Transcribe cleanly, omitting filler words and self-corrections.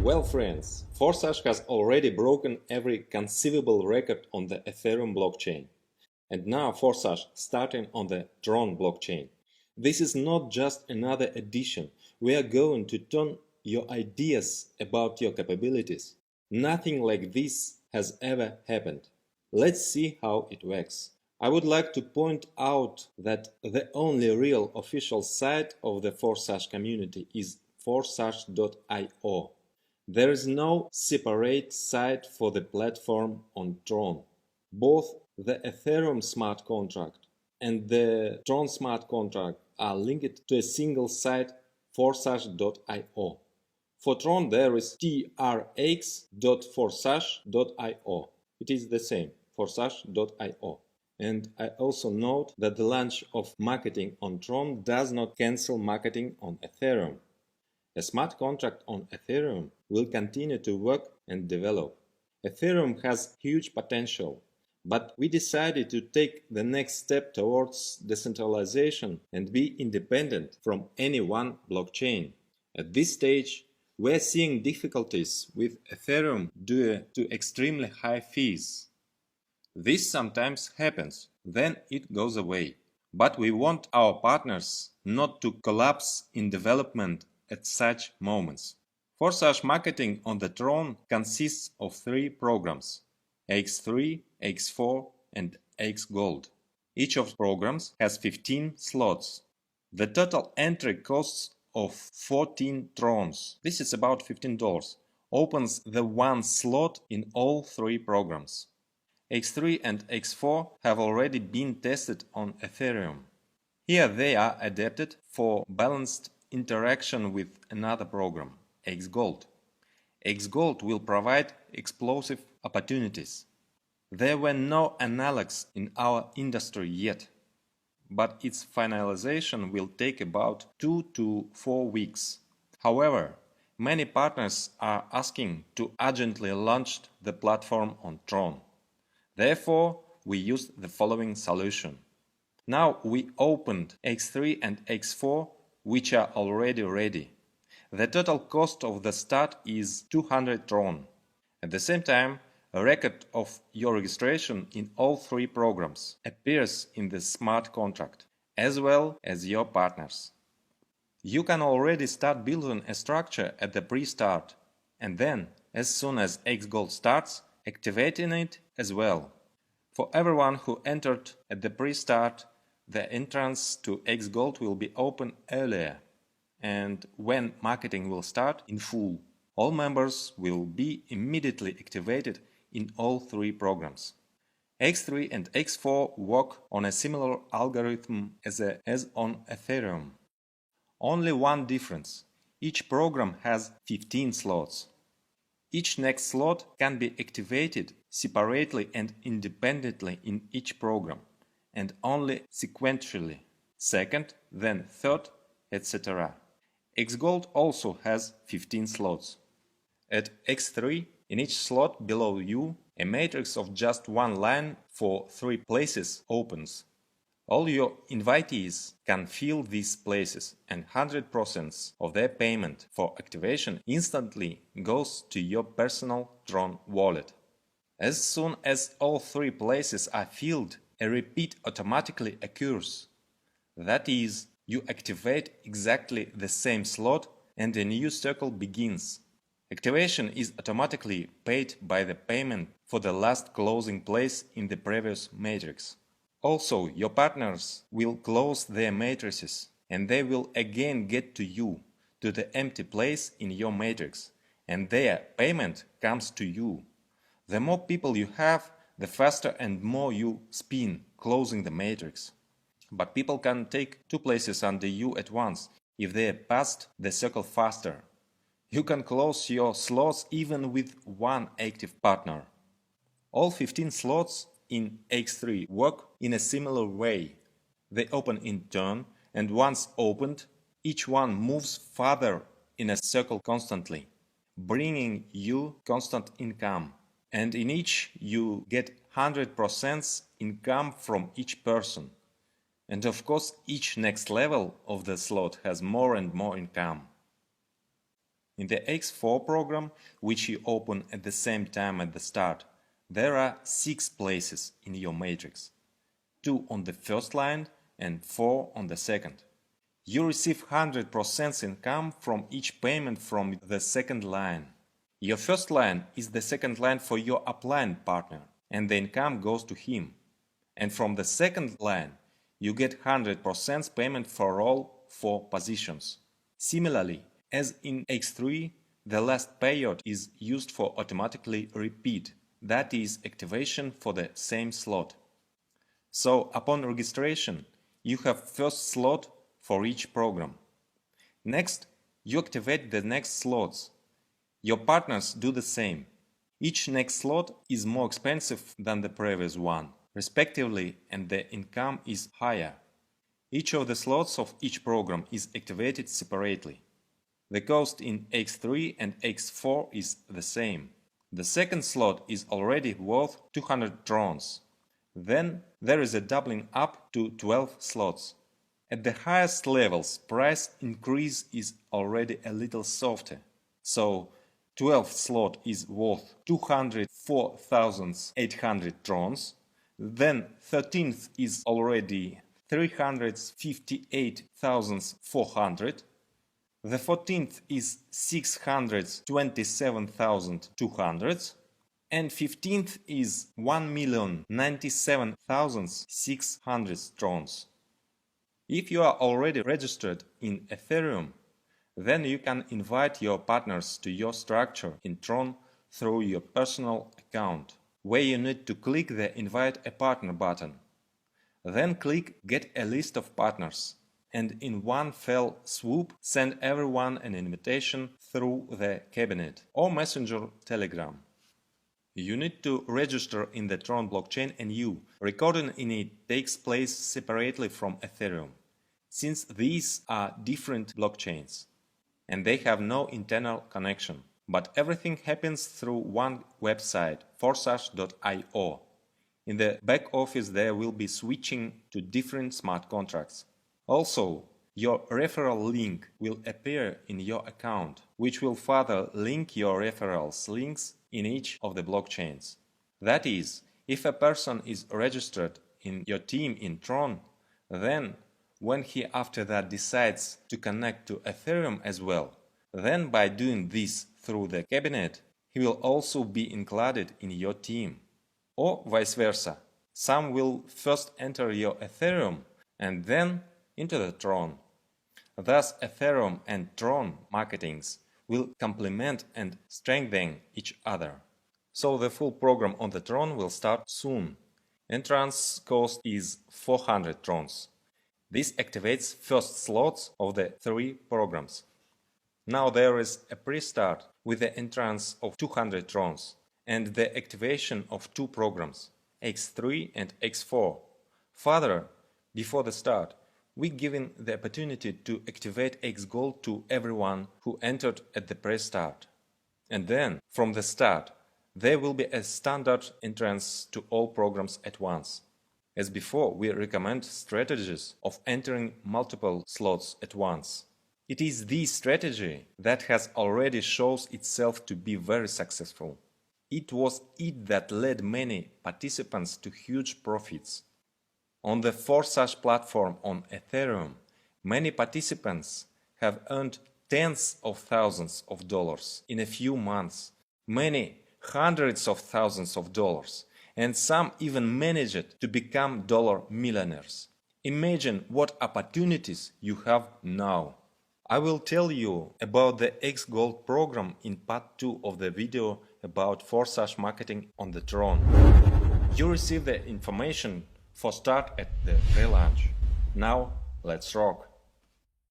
Well friends, Forsage has already broken every conceivable record on the Ethereum blockchain. And now Forsage starting on the TRON blockchain. This is not just another edition. We are going to turn your ideas about your capabilities. Nothing like this has ever happened. Let's see how it works. I would like to point out that the only real official site of the Forsage community is forsage.io. There is no separate site for the platform on Tron. Both the Ethereum smart contract and the Tron smart contract are linked to a single site, forsage.io. For Tron there is trx.forsage.io. It is the same, forsage.io. And I also note that the launch of marketing on Tron does not cancel marketing on Ethereum. A smart contract on Ethereum will continue to work and develop. Ethereum has huge potential, but we decided to take the next step towards decentralization and be independent from any one blockchain. At this stage, we're seeing difficulties with Ethereum due to extremely high fees. This sometimes happens, then it goes away. But we want our partners not to collapse in development at such moments. Forsage marketing on the Tron consists of 3 programs: X3, X4 and X Gold. Each of the programs has 15 slots. The total entry costs of 14 trons, this is about $15, opens the one slot in all 3 programs. X3 and X4 have already been tested on Ethereum. Here they are adapted for balanced interaction with another program, X Gold. X Gold will provide explosive opportunities. There were no analogs in our industry yet, but its finalization will take about 2 to 4 weeks. However, many partners are asking to urgently launch the platform on Tron. Therefore, we used the following solution. Now we opened X3 and X4, which are already ready. The total cost of the start is 200 Tron. At the same time, a record of your registration in all 3 programs appears in the smart contract, as well as your partners. You can already start building a structure at the pre-start, and then, as soon as X Gold starts, activating it as well. For everyone who entered at the pre-start, the entrance to X Gold will be open earlier, and when marketing will start in full, all members will be immediately activated in all 3 programs. X3 and X4 work on a similar algorithm as on Ethereum. Only one difference: each program has 15 slots. Each next slot can be activated separately and independently in each program, and only sequentially, second, then third, etc. Xgold also has 15 slots. At X3, in each slot below you, a matrix of just one line for 3 places opens. All your invitees can fill these places, and 100% of their payment for activation instantly goes to your personal Tron wallet. As soon as all 3 places are filled, a repeat automatically occurs. That is, you activate exactly the same slot and a new circle begins. Activation is automatically paid by the payment for the last closing place in the previous matrix. Also, your partners will close their matrices, and they will again get to you, to the empty place in your matrix, and their payment comes to you. The more people you have, the faster and more you spin, closing the matrix. But people can take 2 places under you at once if they passed the circle faster. You can close your slots even with 1 active partner. All 15 slots in X3 work in a similar way. They open in turn, and once opened, each one moves further in a circle constantly, bringing you constant income. And in each you get 100% income from each person. And of course, each next level of the slot has more and more income. In the X4 program, which you open at the same time at the start, there are 6 places in your matrix, 2 on the first line and 4 on the second. You receive 100% income from each payment from the second line. Your first line is the second line for your upline partner, and the income goes to him. And from the second line, you get 100% payment for all 4 positions. Similarly, as in X3, the last payout is used for automatically repeat, that is activation for the same slot. So upon registration, you have first slot for each program. Next, you activate the next slots. Your partners do the same. Each next slot is more expensive than the previous one, respectively, and the income is higher. Each of the slots of each program is activated separately. The cost in X3 and X4 is the same. The second slot is already worth 200 trons. Then there is a doubling up to 12 slots. At the highest levels, price increase is already a little softer. So 12th slot is worth 204,800 trons. Then 13th is already 358,400. The 14th is 627,200. And 15th is 1,097,600 trons. If you are already registered in Ethereum, then you can invite your partners to your structure in Tron through your personal account, where you need to click the Invite a Partner button. Then click Get a List of Partners, and in one fell swoop send everyone an invitation through the cabinet or Messenger Telegram. You need to register in the TRON blockchain, and recording in it takes place separately from Ethereum, since these are different blockchains and they have no internal connection. But everything happens through one website, forsage.io. In the back office there will be switching to different smart contracts. Also, your referral link will appear in your account, which will further link your referrals links in each of the blockchains. That is, if a person is registered in your team in Tron, then when he after that decides to connect to Ethereum as well, then by doing this through the cabinet, he will also be included in your team. Or vice versa. Some will first enter your Ethereum and then into the Tron. Thus Ethereum and Tron marketings will complement and strengthen each other. So the full program on the Tron will start soon. Entrance cost is 400 trons. This activates first slots of the 3 programs. Now there is a pre-start with the entrance of 200 trons and the activation of 2 programs, X3 and X4. Further, before the start, we given the opportunity to activate X Gold to everyone who entered at the pre-start. And then, from the start, there will be a standard entrance to all programs at once. As before, we recommend strategies of entering multiple slots at once. It is this strategy that has already shown itself to be very successful. It was it that led many participants to huge profits. On the Forsage platform on Ethereum, many participants have earned tens of thousands of dollars in a few months, many hundreds of thousands of dollars, and some even managed to become dollar millionaires. Imagine what opportunities you have now. I will tell you about the X Gold program in part 2 of the video about Forsage marketing on the Tron. You receive the information for start at the pre-launch. Now let's rock!